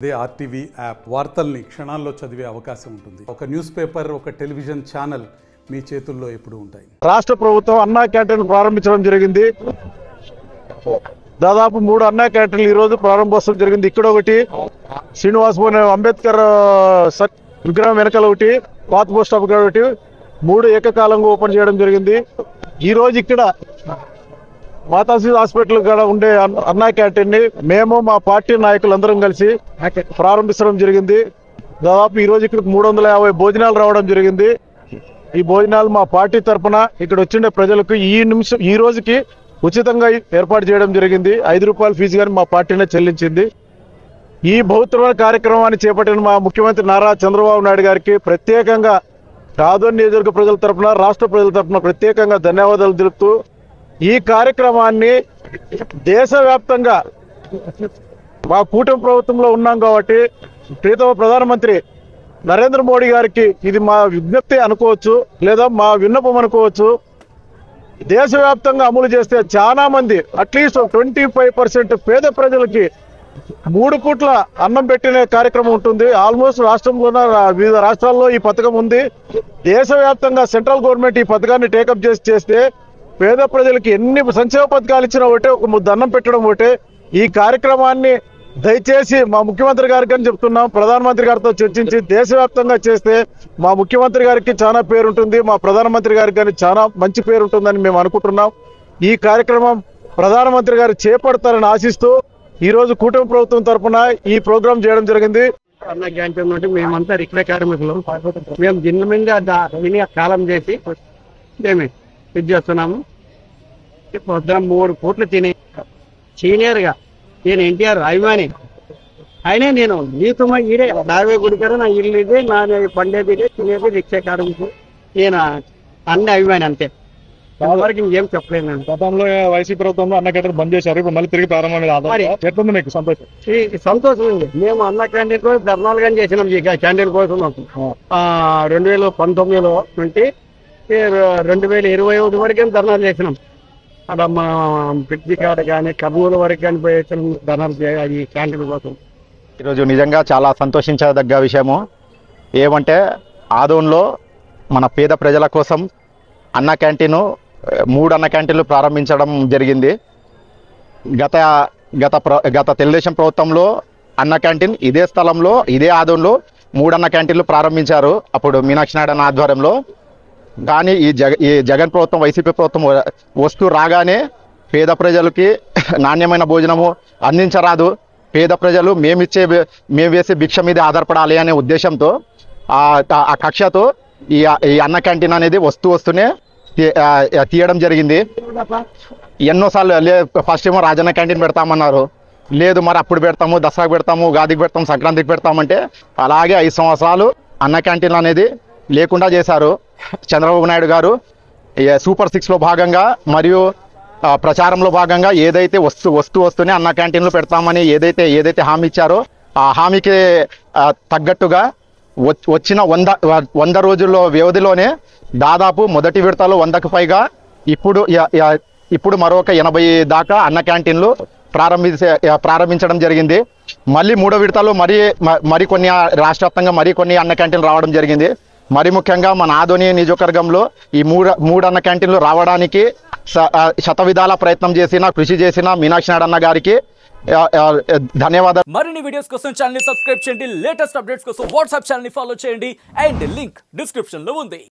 అదే RTV app వార్తల్ని క్షణాల్లో చదివే అవకాశం ఉంటుంది. ఒక న్యూస్ పేపర్, ఒక టెలివిజన్ ఛానల్ మీ చేతుల్లో ఎప్పుడూ ఉంటాయి. రాష్ట్ర ప్రభుత్వం అన్నా క్యాంటీన్ ప్రారంభించడం జరిగింది. దాదాపు 3 అన్నా క్యాంటీన్లు ఈ రోజు ప్రారంభోత్సవం జరిగింది. ఇక్కడ ఒకటి, శ్రీనివాసపురం అంబేద్కర్ విగ్రహం వెనకాల ఒకటి, పాత పోస్ట్ ఆఫీస్ ఒకటి, 3 ఏకకాలంగా ఓపెన్ చేయడం జరిగింది. ఈ రోజు ఇక్కడ మాతాశ్రీ హాస్పిటల్ కూడా ఉండే అన్నా క్యాంటీన్ ని మేము మా పార్టీ నాయకులందరం కలిసి ప్రారంభించడం జరిగింది. దాదాపు ఈ రోజు ఇక్కడ 350 భోజనాలు రావడం జరిగింది. ఈ భోజనాలు మా పార్టీ తరఫున ఇక్కడ వచ్చిండే ప్రజలకు ఈ రోజుకి ఉచితంగా ఏర్పాటు చేయడం జరిగింది. 5 రూపాయల ఫీజు కానీ మా పార్టీనే చెల్లించింది. ఈ బహుత్తరమైన కార్యక్రమాన్ని చేపట్టిన మా ముఖ్యమంత్రి నారా చంద్రబాబు నాయుడు గారికి ప్రత్యేకంగా రాదోని నియోజకవర్గ ప్రజల తరఫున, రాష్ట్ర ప్రజల తరఫున ప్రత్యేకంగా ధన్యవాదాలు తెలుపుతూ ఈ కార్యక్రమాన్ని దేశవ్యాప్తంగా మా కూటమి ప్రభుత్వంలో ఉన్నాం కాబట్టి ప్రీతమ ప్రధానమంత్రి నరేంద్ర మోడీ గారికి ఇది మా విజ్ఞప్తి అనుకోవచ్చు, లేదా మా విన్నపం అనుకోవచ్చు. దేశవ్యాప్తంగా అమలు చేస్తే చాలా మంది, అట్లీస్ట్ 25% పేద ప్రజలకి 3 పూట్ల అన్నం పెట్టిన కార్యక్రమం ఉంటుంది. ఆల్మోస్ట్ రాష్ట్రంలోన వివిధ రాష్ట్రాల్లో ఈ పథకం ఉంది. దేశవ్యాప్తంగా సెంట్రల్ గవర్నమెంట్ ఈ పథకాన్ని టేకప్ చేస్తే పేద ప్రజలకి ఎన్ని సంక్షేమ పథకాలు ఇచ్చినా ఒకటే, ఒక ముద్ద అన్నం పెట్టడం ఒకటే. ఈ కార్యక్రమాన్ని దయచేసి మా ముఖ్యమంత్రి గారికి అని చెప్తున్నాం, ప్రధానమంత్రి గారితో చర్చించి దేశవ్యాప్తంగా చేస్తే మా ముఖ్యమంత్రి గారికి చాలా పేరు ఉంటుంది, మా ప్రధానమంత్రి గారికి కానీ చాలా మంచి పేరు ఉంటుందని మేము అనుకుంటున్నాం. ఈ కార్యక్రమం ప్రధానమంత్రి గారు చేపడతారని ఆశిస్తూ ఈ రోజు కూటమి ప్రభుత్వం తరఫున ఈ ప్రోగ్రాం చేయడం జరిగింది. అన్న క్యాంటీన్ నుండి మేమంతా రిక్షా కార్మికులు, మేము జిన్నమంగా విని కాలం చేసి మేము ఇది చేస్తున్నాము. పొద్దున 3 పూట్లు తిని సీనియర్గా నేను ఎన్టీఆర్ అభిమాని అయినా నేను జీవితం ఈడే నావే గుడికారు, నా ఇల్లు ఇదే, నా పండేది ఇదే, తినేది రిక్షా కార్మికులు, నేను అన్ని అభిమాని అంతే. వరకు ఇంకేం చెప్పలేదు. నేను గతంలో వైసీపీ ప్రభుత్వంలో అన్న క్యాంటీన్ బంద్ చేశారు, ఇప్పుడు మళ్ళీ తిరిగి ప్రారంభం ఎట్లుంది మీకు సంతోషం? సంతోషం ఉంది. మేము అన్న క్యాంటీన్ కోసం ధర్నాలు కానీ చేసినాం. ఈ క్యాంటీన్ కోసం 2019లో నుండి 2021 వరకు ధర్నాలు చేసినాం. అక్కడ మా పిచ్చి కాడ కానీ కర్నూలు వరకు కానీ పోయి ధర్నాలు ఈ క్యాంటీన్ కోసం. ఈరోజు నిజంగా చాలా సంతోషించదగ్గ విషయము ఏమంటే, ఆదోన్లో మన పేద ప్రజల కోసం అన్న క్యాంటీను 3 అన్న క్యాంటీన్లు ప్రారంభించడం జరిగింది. గత తెలుగుదేశం ప్రభుత్వంలో అన్న క్యాంటీన్ ఇదే స్థలంలో, ఇదే ఆదోన్లో 3 అన్న క్యాంటీన్లు ప్రారంభించారు, అప్పుడు మీనాక్షి నాయుడు అన్న ఆధ్వర్యంలో. కానీ ఈ జగన్ ప్రభుత్వం, వైసీపీ ప్రభుత్వం వస్తూ రాగానే పేద ప్రజలకి నాణ్యమైన భోజనము అందించరాదు, పేద ప్రజలు మేము వేసే భిక్ష మీద ఆధారపడాలి అనే ఉద్దేశంతో ఆ కక్షతో ఈ అన్న క్యాంటీన్ అనేది వస్తూనే తీయడం జరిగింది. ఎన్నోసార్లు ఫస్ట్ ఏమో రాజన్న క్యాంటీన్ పెడతామన్నారు, లేదు మరి అప్పుడు పెడతాము, దసరాకు పెడతాము, ఉగాదికి పెడతాము, సంక్రాంతికి పెడతామంటే అలాగే 5 సంవత్సరాలు అన్న క్యాంటీన్ అనేది లేకుండా చేశారు. చంద్రబాబు నాయుడు గారు సూపర్ 6లో భాగంగా మరియు ప్రచారంలో భాగంగా ఏదైతే వస్తూనే అన్న క్యాంటీన్లు పెడతామని ఏదైతే హామీ ఇచ్చారో ఆ హామీకి తగ్గట్టుగా వచ్చిన 100 రోజుల్లో వ్యవధిలోనే దాదాపు మొదటి విడతలో 100కు పైగా, ఇప్పుడు మరొక 80 దాకా అన్న క్యాంటీన్లు ప్రారంభించడం జరిగింది. మళ్ళీ 3వ విడతలో మరికొన్ని రాష్ట్ర వ్యాప్తంగా మరికొన్ని అన్న క్యాంటీన్లు రావడం జరిగింది. మరి ముఖ్యంగా మన ఆదోని నియోజకవర్గంలో ఈ 3 అన్న క్యాంటీన్లు రావడానికి శతవిధాల ప్రయత్నం కృషి చేసిన మీనాక్షి నాయుడు అన్న గారికి ధన్యవాదాలు. మరిన్ని వీడియోస్ కోసం ఛానల్ ని సబ్స్క్రైబ్ చేయండి, లేటెస్ట్ అప్డేట్స్ కోసం వాట్సాప్ ఛానల్ ని ఫాలో చేయండి, అండ్ లింక్ డిస్క్రిప్షన్ లో ఉంది.